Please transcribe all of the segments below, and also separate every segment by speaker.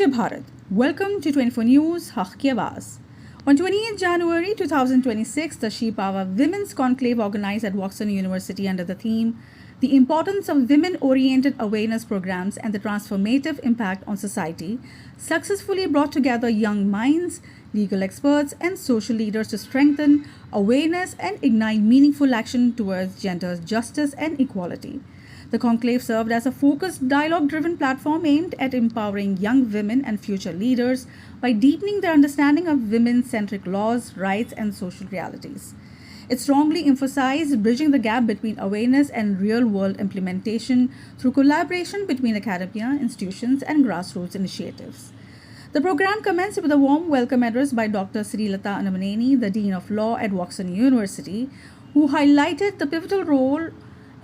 Speaker 1: Jai Bharat. Welcome to 24 News, Haq Ki Awaaz. On 28 January 2026, the She Power Women's Conclave organized at Woxsen University under the theme The Importance of Women-Oriented Awareness Programs and the Transformative Impact on Society successfully brought together young minds, legal experts, and social leaders to strengthen awareness and ignite meaningful action towards gender justice and equality. The conclave served as a focused, dialogue-driven platform aimed at empowering young women and future leaders by deepening their understanding of women-centric laws, rights, and social realities. It strongly emphasized bridging the gap between awareness and real-world implementation through collaboration between academia, institutions, and grassroots initiatives. The program commenced with a warm welcome address by Dr. Sreelatha Annamaneni, the Dean of Law at Woxsen University, who highlighted the pivotal role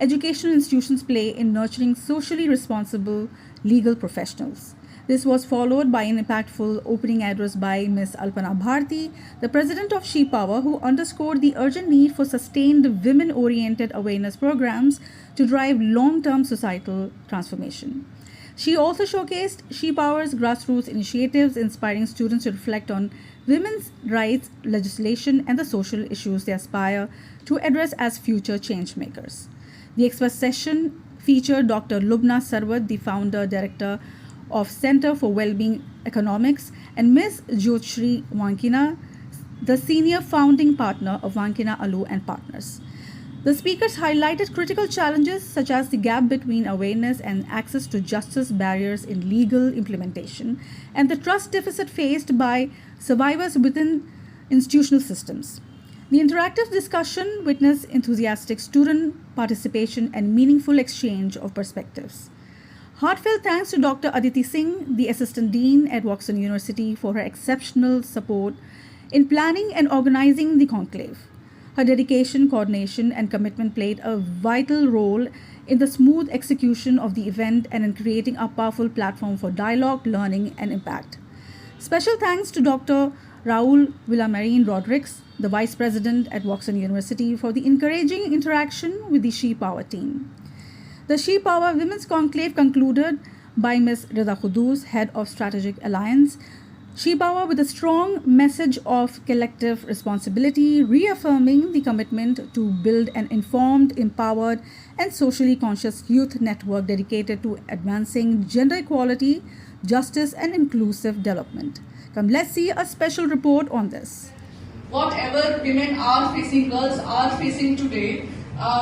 Speaker 1: educational institutions play in nurturing socially responsible legal professionals. This was followed by an impactful opening address by Ms. Alpna Bharati, the president of She Power, who underscored the urgent need for sustained women-oriented awareness programs to drive long-term societal transformation. She also showcased She Power's grassroots initiatives, inspiring students to reflect on women's rights legislation and the social issues they aspire to address as future changemakers. The express session featured Dr. Lubna Sarwat, the founder-director of Center for Wellbeing Economics, and Ms. Jyotshri Wankina, the senior founding partner of Wankina Alu and Partners. The speakers highlighted critical challenges such as the gap between awareness and access to justice, barriers in legal implementation, and the trust deficit faced by survivors within institutional systems. The interactive discussion witnessed enthusiastic student participation and meaningful exchange of perspectives. Heartfelt thanks to Dr. Aditi Singh, the Assistant Dean at Woxsen University, for her exceptional support in planning and organizing the conclave. Her dedication, coordination, and commitment played a vital role in the smooth execution of the event and in creating a powerful platform for dialogue, learning, and impact. Special thanks to Dr. Raul Villamarin Rodriguez, the Vice President at Woxsen University, for the encouraging interaction with the She Power team. The She Power Women's Conclave concluded by Ms. Rida Khudus, Head of Strategic Alliance. She Power with a strong message of collective responsibility, reaffirming the commitment to build an informed, empowered, and socially conscious youth network dedicated to advancing gender equality, justice, and inclusive development. Come, let's see a special report on this.
Speaker 2: Whatever women are facing, girls are facing today,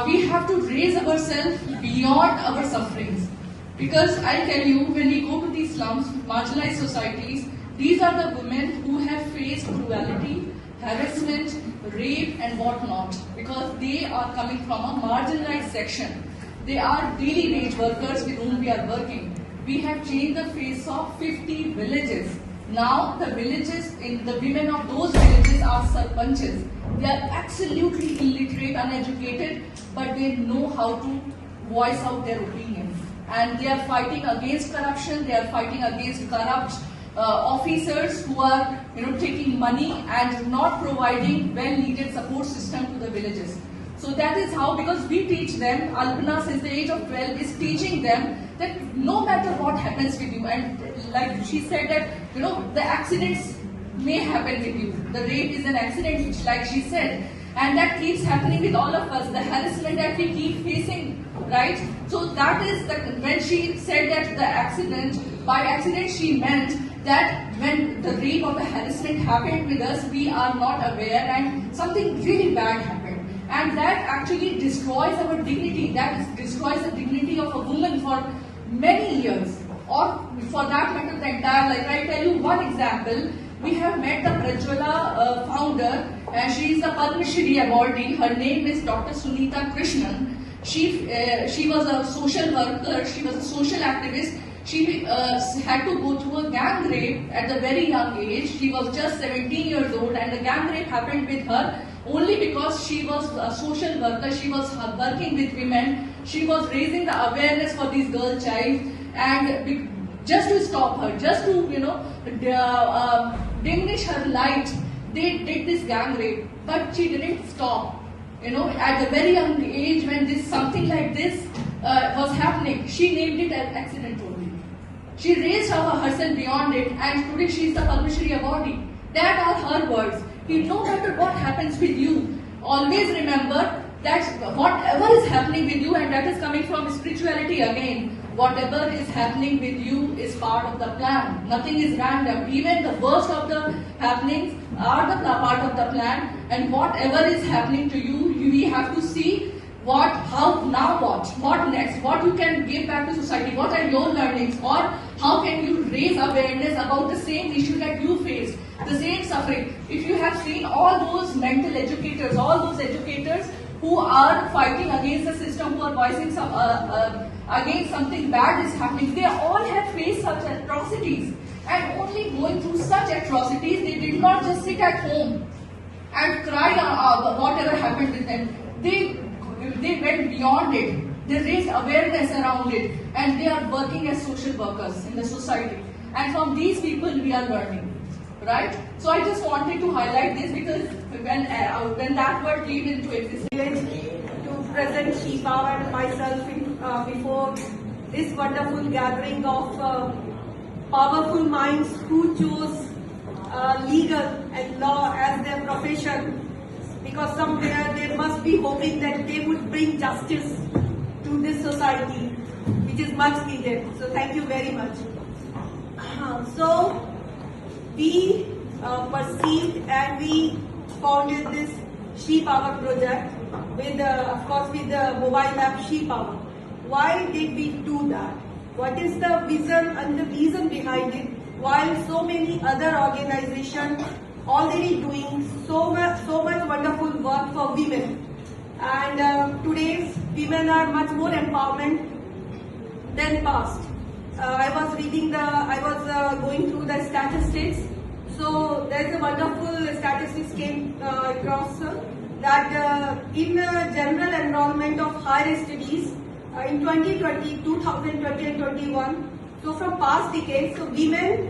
Speaker 2: we have to raise ourselves beyond our sufferings. Because I'll tell you, when we go to these slums, marginalized societies, these are the women who have faced cruelty, harassment, rape, and whatnot. Because they are coming from a marginalized section. They are daily wage workers with whom we are working. We have changed the face of 50 villages. Now the villages, the women of those villages are sarpanches. They are absolutely illiterate, uneducated, but they know how to voice out their opinions. And they are fighting against corruption. They are fighting against corrupt officers who are, taking money and not providing well-needed support system to the villages. So that is how, because we teach them, Alpna since the age of 12 is teaching them that no matter what happens with you, and like she said that, the accidents may happen with you. The rape is an accident, which like she said, and that keeps happening with all of us, the harassment that we keep facing, right? So that is, when she said that the accident, by accident she meant that when the rape or the harassment happened with us, we are not aware and something really bad happened. And that actually destroys our dignity, destroys the dignity of a woman for many years, or for that matter the entire life. I tell you one example. We have met the Prajwala founder, and she is a Padma Shri awardee. Her name is Dr. Sunita Krishnan. She was a social worker, she was a social activist. She had to go through a gang rape at a very young age. She was just 17 years old, and the gang rape happened with her only because she was a social worker. She was working with women. She was raising the awareness for this girl child, and just to stop her, just to diminish her light, they did this gang rape. But she didn't stop. At a very young age, when something like this was happening, she named it as accident only. She raised herself beyond it, and today she is the Padma Shri awardee. That are her words. No matter what happens with you, always remember that whatever is happening with you, and that is coming from spirituality again, whatever is happening with you is part of the plan. Nothing is random. Even the worst of the happenings are the part of the plan, and whatever is happening to you, we have to see what next, what you can give back to society, what are your learnings, or how can you raise awareness about the same issue that you faced, the same suffering. If you have seen all those mental educators, all those educators who are fighting against the system, who are voicing some against something bad is happening, they all have faced such atrocities, and only going through such atrocities, they did not just sit at home and cry whatever happened with them. They went beyond it. They raised awareness around it, and they are working as social workers in the society. And from these people we are learning, right? So I just wanted to highlight this, because when that word came into existence,
Speaker 3: to present She Power and myself before this wonderful gathering of powerful minds who chose legal and law as their profession, because somewhere they must be hoping that they would bring justice to this society, which is much needed. So thank you very much. So we perceived and we founded this She Power project with, of course, with the mobile app She Power. Why did we do that? What is the vision and the reason behind it? While so many other organizations already doing so much wonderful work for women, and today's women are much more empowerment than past. I was going through the statistics. So there is a wonderful statistics came across that in general enrollment of higher studies in 2020 and 21. So from past decades, so women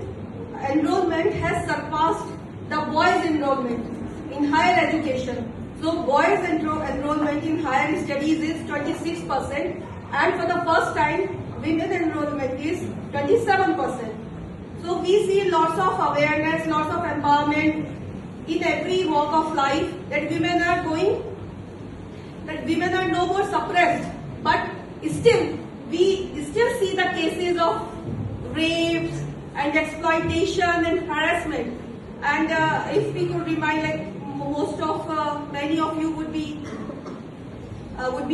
Speaker 3: enrollment has surpassed the boys enrollment in higher education. So boys enrollment in higher studies is 26%, and for the first time women enrollment is 27%. So we see lots of awareness, lots of empowerment in every walk of life, that women are no more suppressed, but still we still see the cases of rapes and exploitation and harassment. And if we could remind, like many of you would be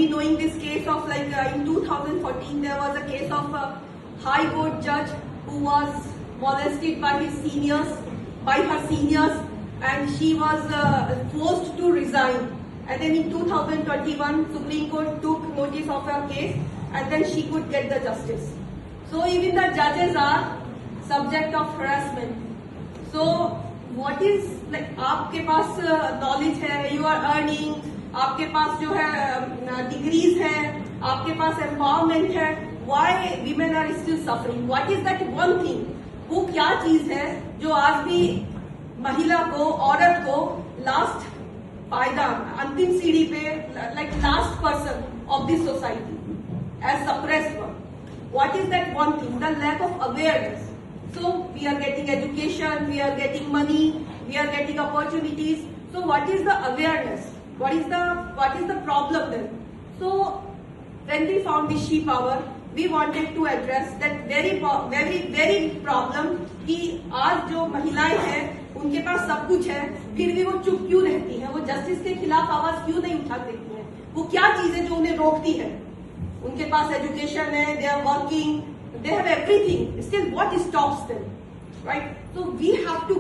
Speaker 3: knowing this case of, like, in 2014 there was a case of a high court judge who was molested by her seniors, and she was forced to resign. And then in 2021, Supreme Court took notice of her case, and then she could get the justice. So even the judges are subject of harassment. So what is, like, आपके पास knowledge है, you are earning, आपके पास जो है degrees है, आपके पास empowerment है, why women are still suffering? What is that one thing? वो क्या चीज है जो आज भी महिला को, औरत को लास्ट पायदान, अंतिम सीढ़ी पे, like last person of this society as suppressed one? What is that one thing? The lack of awareness. So we are getting education, we are getting money, we are getting opportunities. So what is the awareness? What is the problem then? So when we found this She Power, we wanted to address that very problem कि आज जो महिलाएं हैं उनके पास सब कुछ है, फिर भी वो चुप क्यों रहती हैं, वो जस्टिस के खिलाफ आवाज क्यों नहीं उठा देती हैं, वो क्या चीज है जो उन्हें रोकती है? उनके पास एजुकेशन है, they are working, they have everything, still what stops them, right? So we have to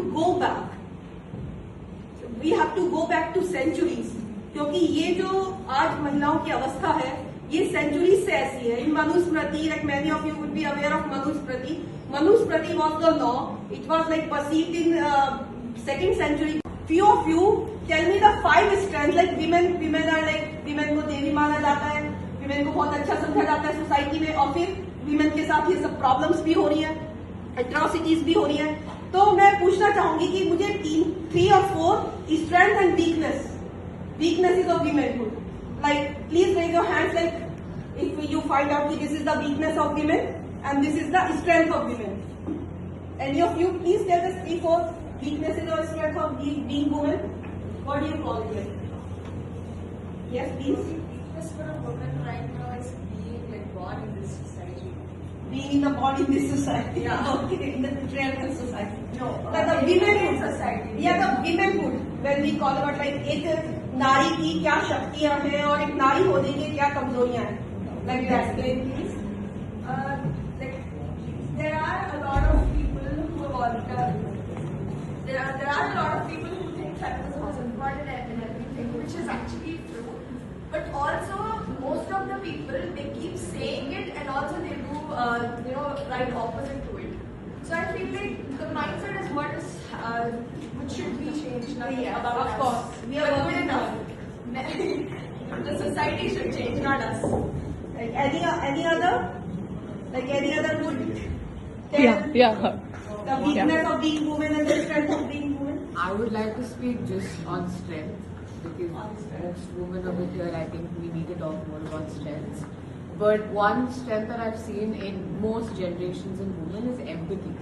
Speaker 3: go back to centuries, क्योंकि ये जो आज महिलाओं की अवस्था है ये सेंचुरी से ऐसी है. In Manusmriti, like many of you would be aware of Manusmriti. Manusmriti was the law. It was like perceived in 2nd century. Few of you tell me the 5 strands, like women are like, women को देवी माना जाता है, women को बहुत अच्छा समझा जाता है सोसाइटी में, और फिर women के साथ ये सब प्रॉब्लम्स भी हो रही है, atrocities भी हो रही है. तो मैं पूछना चाहूंगी कि मुझे 3 or 4 strength and weaknesses of womenhood. Like, please raise your hands, like, if you find out that this is the weakness of women. and this is the strength of women. Any of you please tell us 3-4 weaknesses or strength of being woman? What do you call it? Yes, please.
Speaker 4: Weakness for a woman right now is being like born in this society.
Speaker 3: Being in the body in this society.
Speaker 4: Yeah.
Speaker 3: Okay, in the patriarchal society.
Speaker 4: No,
Speaker 3: the womenhood
Speaker 4: society.
Speaker 3: Yeah, the womenhood. When we call about like एक नारी की क्या शक्तियाँ हैं और एक नारी होने की क्या कमजोरियाँ हैं. Like that.
Speaker 4: Please. Like there are a lot of people who are there are a lot of people who think feminism is important and everything, which is actually true. But also most of the people, they keep saying it and also they do right opposite to it. So I feel like the mindset is what is which should be changed. Nothing about
Speaker 3: of
Speaker 4: us.
Speaker 3: course. We are
Speaker 4: But
Speaker 3: working
Speaker 4: good
Speaker 3: on
Speaker 4: enough. The society should change, not us.
Speaker 3: Like any other would tell
Speaker 1: Yeah.
Speaker 3: the weakness of being woman and the strength of being woman.
Speaker 5: I would like to speak just on strength because most women over here, I think we need to talk more about strengths. But one strength that I've seen in most generations in women is empathy.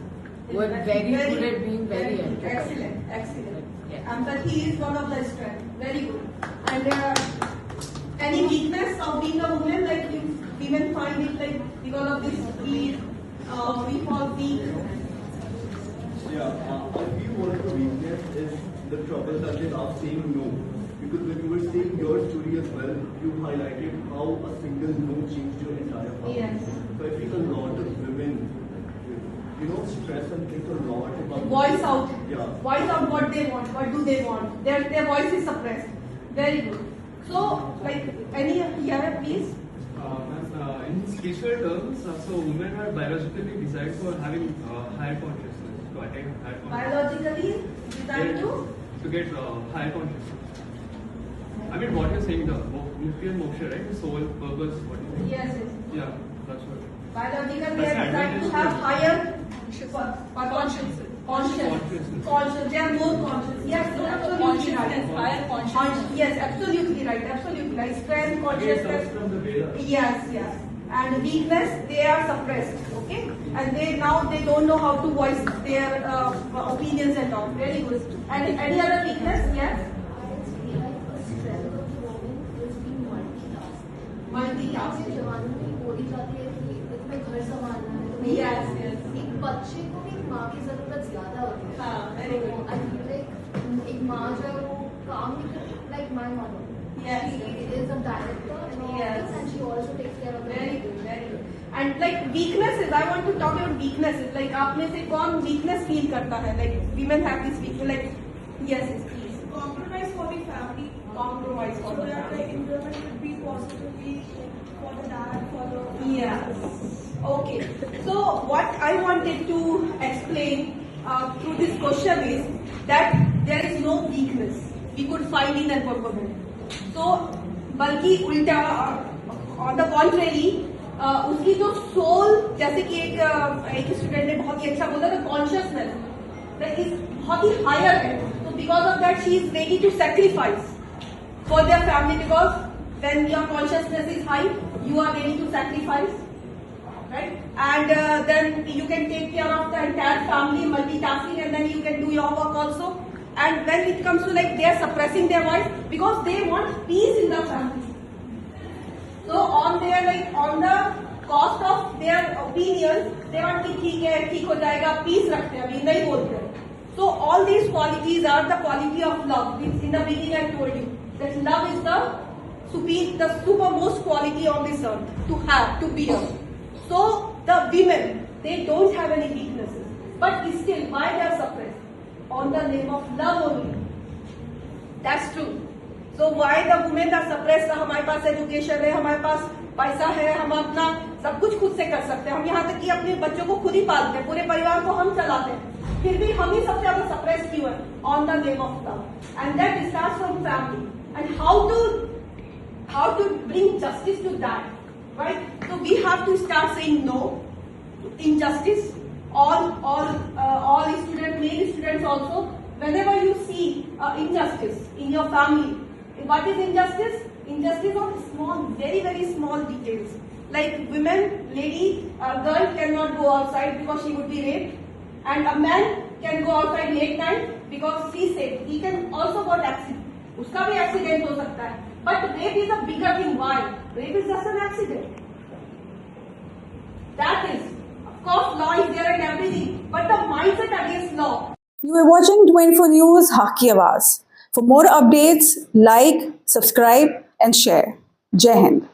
Speaker 5: We're very good at being very empathetic.
Speaker 3: Excellent.
Speaker 5: Yeah.
Speaker 3: Empathy is one of the strengths. Very good. And any weakness of being a woman, like you women find it like because of this we fall weak.
Speaker 6: Yeah, I feel one of the weakness is the trouble that they are saying no. Because when you were saying your story as well, you highlighted how a single no changed your entire family.
Speaker 3: Yes.
Speaker 6: So I feel a lot of women, stress and think a lot about
Speaker 3: Voice out.
Speaker 6: Yeah.
Speaker 3: Voice out what they want. What do they want? Their voice is suppressed. Very good. So, like please.
Speaker 7: In spiritual terms, so women are biologically designed for having higher consciousness, to attain higher consciousness.
Speaker 3: Biologically designed
Speaker 7: To get higher consciousness. I mean, what you're saying, the nuclear moksha, right? The soul, purpose, what you think?
Speaker 3: Yes.
Speaker 7: Yeah, that's what.
Speaker 3: Biologically, they are designed to have higher conscience. They are more conscious. Yes, absolutely right.
Speaker 2: Higher consciousness.
Speaker 3: Yes, absolutely right. Absolutely right. Strength,
Speaker 7: It
Speaker 3: consciousness.
Speaker 7: comes from the Vedas.
Speaker 3: Yes. And weakness, they are suppressed. Okay, and they don't know how to voice their opinions and all. Very good. And any other weakness? Yes. Multitasking. Yes.
Speaker 4: एक बच्चे को भी माँ की जरूरत ज्यादा होती है.
Speaker 3: हाँ, very good.
Speaker 4: I feel like एक माँ जो है वो काम like my mother.
Speaker 3: Yes.
Speaker 4: She is a director in the
Speaker 3: Yes.
Speaker 4: office and she also takes care of the
Speaker 3: Very good. And like weaknesses, I want to talk about weaknesses. Like आप में से कौन weakness feel करता है? Like women have this weakness. Like yes, please.
Speaker 8: Compromise for the family.
Speaker 3: Compromise for
Speaker 8: So
Speaker 3: the
Speaker 8: that the
Speaker 3: family.
Speaker 8: environment would be positively for the dad, for the
Speaker 3: Yes. Okay. So what I wanted to explain through this question is that there is no weakness we could find in a woman. So बल्कि उल्टा on the contrary उसकी जो soul, जैसे कि एक student ने बहुत ही अच्छा बोला था, consciousness that is बहुत ही higher है. So because of that she is ready to sacrifice for their family, because when your consciousness is high you are ready to sacrifice. Right? And then you can take care of the entire family, multitasking, and then you can do your work also. And when it comes to like they are suppressing their voice because they want peace in the family. So on the cost of their opinion, they want कि ठीक हो जाएगा, peace रखते हैं, अभी नहीं बोलते हैं. So all these qualities are the quality of love. Which in the beginning I told you that love is the supermost quality on this earth to have, to be. So the women, they don't have any weaknesses, but still, why they are suppressed? On the name of love only. That's true. So why the women are suppressed? हमारे पास education है, हमारे पास पैसा है, हम अपना सब कुछ खुद से कर सकते हैं. हम यहाँ तक कि अपने बच्चों को खुद ही पालते हैं, पूरे परिवार को हम चलाते हैं. फिर भी हम ही सबसे ज्यादा suppressed क्यों है? On the name of love, and that starts from family. And how to bring justice to that? Right? So we have to start saying no to injustice. All students, male students also, whenever you see injustice in your family, what is injustice? Injustice of small, very, very small details. Like a girl cannot go outside because she would be raped, and a man can go outside late night because he's safe. He can also got accident. Uska bhi accident ho sakta hai. But rape is a bigger thing. Why? Rape is just an accident. That is, of course, law is there and everything, but the mindset against law.
Speaker 1: You are watching 24 News Haq Ki Awaaz. For more updates, like, subscribe and share. Jai Hind.